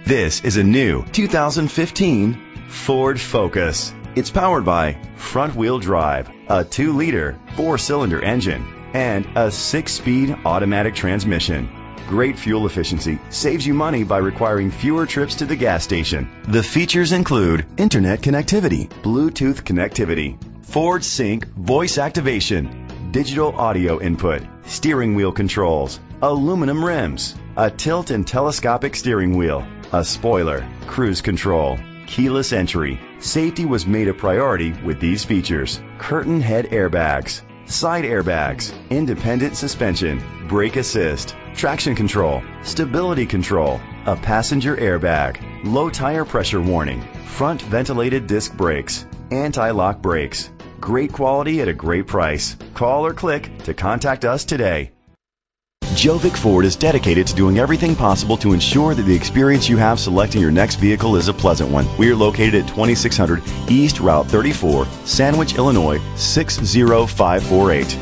This is a new 2015 Ford Focus. It's powered by front-wheel drive, a 2-liter 4-cylinder engine, and a 6-speed automatic transmission. Great fuel efficiency saves you money by requiring fewer trips to the gas station. The features include internet connectivity, Bluetooth connectivity, Ford Sync voice activation, digital audio input, steering wheel controls, aluminum rims, a tilt and telescopic steering wheel, a spoiler, cruise control, keyless entry. Safety was made a priority with these features: curtain head airbags, side airbags, independent suspension, brake assist, traction control, stability control, a passenger airbag, low tire pressure warning, front ventilated disc brakes, anti-lock brakes. Great quality at a great price. Call or click to contact us today. Jovic Ford is dedicated to doing everything possible to ensure that the experience you have selecting your next vehicle is a pleasant one. We are located at 2600 East Route 34, Sandwich, Illinois 60548.